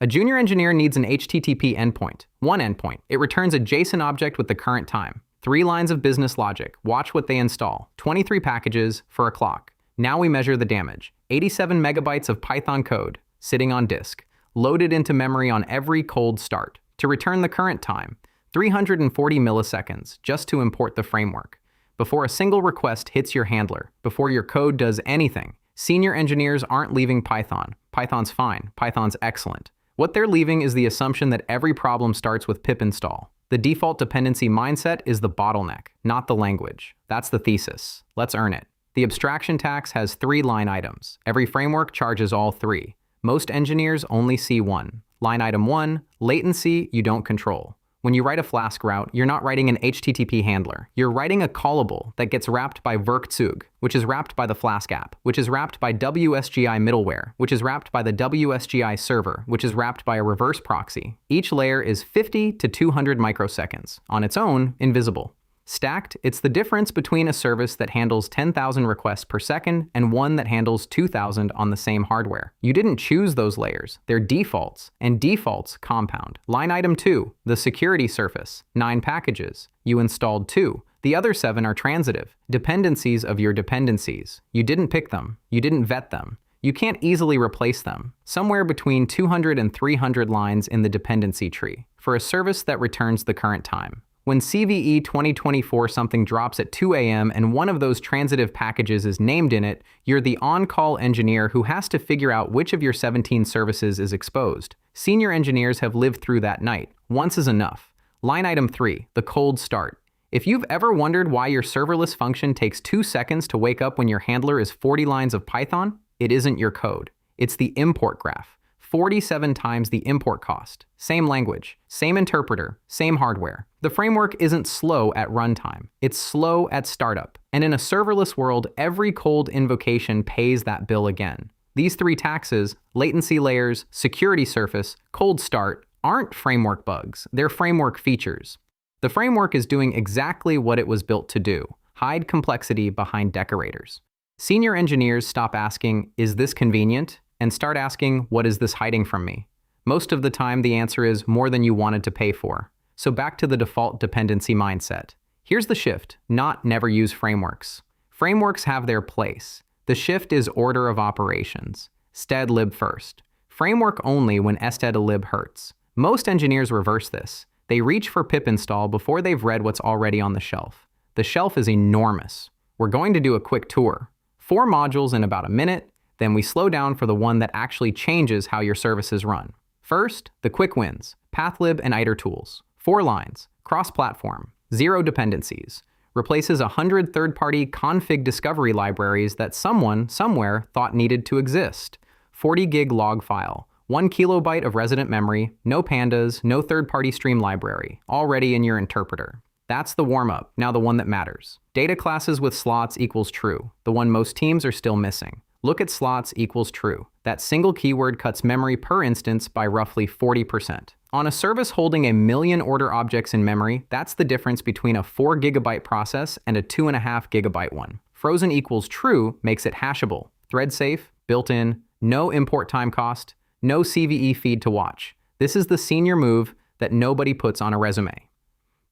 A junior engineer needs an HTTP endpoint. One endpoint. It returns a JSON object with the current time. 3 lines of business logic. Watch what they install. 23 packages for a clock. Now we measure the damage. 87 megabytes of Python code sitting on disk, loaded into memory on every cold start. To return the current time, 340 milliseconds just to import the framework. Before a single request hits your handler, before your code does anything, senior engineers aren't leaving Python. Python's fine. Python's excellent. What they're leaving is the assumption that every problem starts with pip install. The default dependency mindset is the bottleneck, not the language. That's the thesis. Let's earn it. The abstraction tax has 3 line items. Every framework charges all 3. Most engineers only see 1. Line item 1, latency you don't control. When you write a Flask route, you're not writing an HTTP handler. You're writing a callable that gets wrapped by Werkzeug, which is wrapped by the Flask app, which is wrapped by WSGI middleware, which is wrapped by the WSGI server, which is wrapped by a reverse proxy. Each layer is 50 to 200 microseconds. On its own, invisible. Stacked, it's the difference between a service that handles 10,000 requests per second and one that handles 2,000 on the same hardware. You didn't choose those layers. They're defaults, and defaults compound. Line item 2, the security surface, 9 packages. You installed 2. The other 7 are transitive, dependencies of your dependencies. You didn't pick them. You didn't vet them. You can't easily replace them. Somewhere between 200 and 300 lines in the dependency tree for a service that returns the current time. When CVE 2024 something drops at 2 a.m. and one of those transitive packages is named in it, you're the on-call engineer who has to figure out which of your 17 services is exposed. Senior engineers have lived through that night. Once is enough. Line item 3, the cold start. If you've ever wondered why your serverless function takes 2 seconds to wake up when your handler is 40 lines of Python, it isn't your code. It's the import graph. 47 times the import cost. Same language, same interpreter, same hardware. The framework isn't slow at runtime. It's slow at startup. And in a serverless world, every cold invocation pays that bill again. These 3 taxes, latency layers, security surface, cold start, aren't framework bugs. They're framework features. The framework is doing exactly what it was built to do: hide complexity behind decorators. Senior engineers stop asking, "Is this convenient?" and start asking, "What is this hiding from me?" Most of the time, the answer is more than you wanted to pay for. So back to the default dependency mindset. Here's the shift, not never use frameworks. Frameworks have their place. The shift is order of operations. Stdlib first. Framework only when Stdlib hurts. Most engineers reverse this. They reach for pip install before they've read what's already on the shelf. The shelf is enormous. We're going to do a quick tour. 4 modules in about a minute, then we slow down for the one that actually changes how your services run. First, the quick wins, pathlib and itertools. 4 lines, cross-platform, 0 dependencies, replaces 100 third-party config discovery libraries that someone, somewhere, thought needed to exist. 40 gig log file, 1 kilobyte of resident memory, no pandas, no third-party stream library, already in your interpreter. That's the warm-up, now the one that matters. Dataclasses with slots equals true, the one most teams are still missing. Look at slots equals true. That single keyword cuts memory per instance by roughly 40%. On a service holding 1 million order objects in memory, that's the difference between a 4 gigabyte process and a 2.5 gigabyte one. Frozen equals true makes it hashable, thread safe, built-in, no import time cost, no CVE feed to watch. This is the senior move that nobody puts on a resume.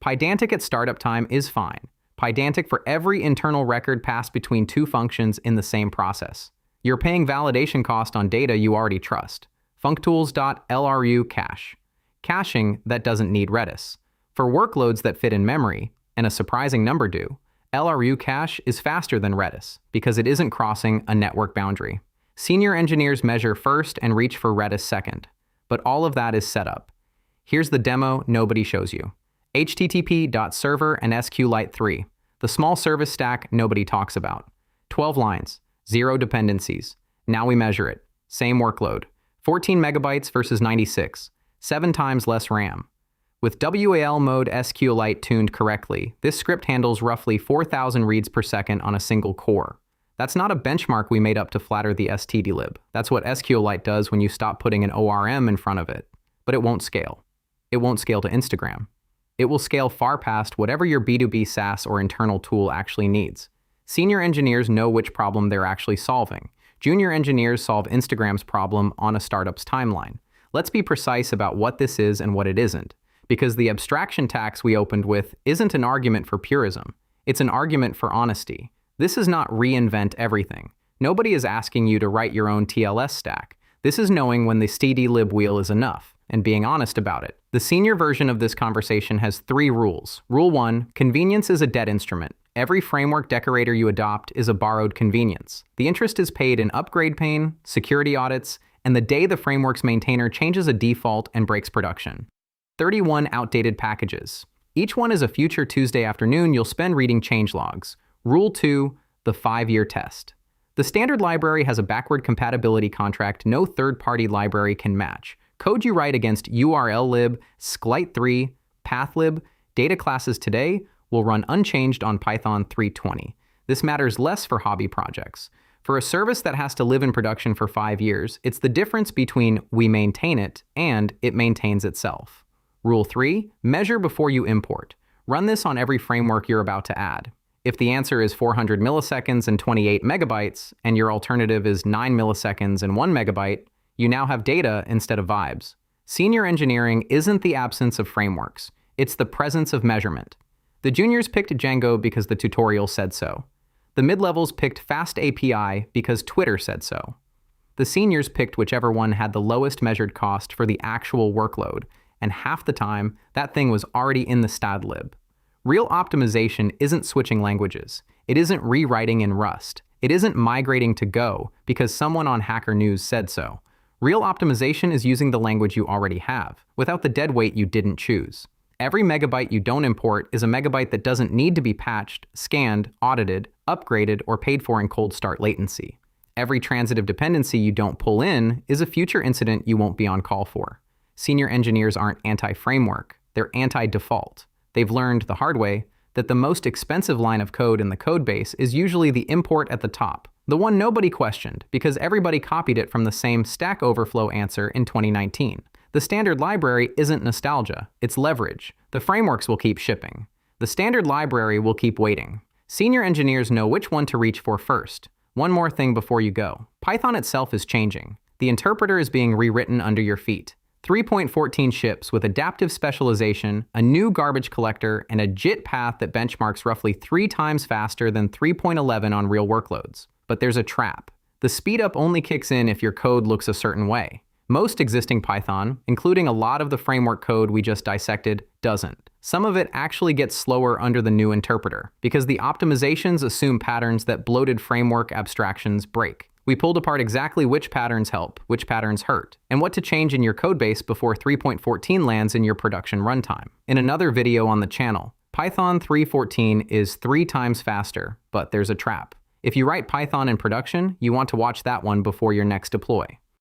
Pydantic at startup time is fine. Pydantic for every internal record passed between 2 functions in the same process. You're paying validation cost on data you already trust. Functools.lru cache. Caching that doesn't need Redis. For workloads that fit in memory, and a surprising number do, LRU cache is faster than Redis because it isn't crossing a network boundary. Senior engineers measure first and reach for Redis second. But all of that is set up. Here's the demo nobody shows you. http.server and SQLite 3. The small service stack nobody talks about. 12 lines. 0 dependencies. Now we measure it. Same workload. 14 megabytes versus 96. 7 times less RAM. With WAL mode SQLite tuned correctly, this script handles roughly 4,000 reads per second on a single core. That's not a benchmark we made up to flatter the Stdlib. That's what SQLite does when you stop putting an ORM in front of it. But it won't scale. It won't scale to Instagram. It will scale far past whatever your B2B SaaS or internal tool actually needs. Senior engineers know which problem they're actually solving. Junior engineers solve Instagram's problem on a startup's timeline. Let's be precise about what this is and what it isn't, because the abstraction tax we opened with isn't an argument for purism. It's an argument for honesty. This is not reinvent everything. Nobody is asking you to write your own TLS stack. This is knowing when the Stdlib wheel is enough, and being honest about it. The senior version of this conversation has 3 rules. Rule 1, convenience is a dead instrument. Every framework decorator you adopt is a borrowed convenience. The interest is paid in upgrade pain, security audits, and the day the framework's maintainer changes a default and breaks production. 31 outdated packages. Each one is a future Tuesday afternoon you'll spend reading changelogs. Rule 2, the 5-year test. The standard library has a backward compatibility contract no third-party library can match. Code you write against URLlib, Sclite3, pathlib, Dataclasses today will run unchanged on Python 3.20. This matters less for hobby projects. For a service that has to live in production for 5 years, it's the difference between we maintain it and it maintains itself. Rule 3, measure before you import. Run this on every framework you're about to add. If the answer is 400 milliseconds and 28 megabytes, and your alternative is 9 milliseconds and 1 megabyte, you now have data instead of vibes. Senior engineering isn't the absence of frameworks. It's the presence of measurement. The juniors picked Django because the tutorial said so. The mid-levels picked FastAPI because Twitter said so. The seniors picked whichever one had the lowest measured cost for the actual workload, and half the time, that thing was already in the Stdlib. Real optimization isn't switching languages. It isn't rewriting in Rust. It isn't migrating to Go because someone on Hacker News said so. Real optimization is using the language you already have, without the deadweight you didn't choose. Every megabyte you don't import is a megabyte that doesn't need to be patched, scanned, audited, upgraded, or paid for in cold start latency. Every transitive dependency you don't pull in is a future incident you won't be on call for. Senior engineers aren't anti-framework, they're anti-default. They've learned the hard way that the most expensive line of code in the codebase is usually the import at the top, the one nobody questioned because everybody copied it from the same Stack Overflow answer in 2019. The standard library isn't nostalgia, it's leverage. The frameworks will keep shipping. The standard library will keep waiting. Senior engineers know which one to reach for first. One more thing before you go. Python itself is changing. The interpreter is being rewritten under your feet. 3.14 ships with adaptive specialization, a new garbage collector, and a JIT path that benchmarks roughly 3 times faster than 3.11 on real workloads. But there's a trap. The speedup only kicks in if your code looks a certain way. Most existing Python, including a lot of the framework code we just dissected, doesn't. Some of it actually gets slower under the new interpreter, because the optimizations assume patterns that bloated framework abstractions break. We pulled apart exactly which patterns help, which patterns hurt, and what to change in your codebase before 3.14 lands in your production runtime. In another video on the channel, Python 3.14 is 3 times faster, but there's a trap. If you write Python in production, you want to watch that one before your next deploy.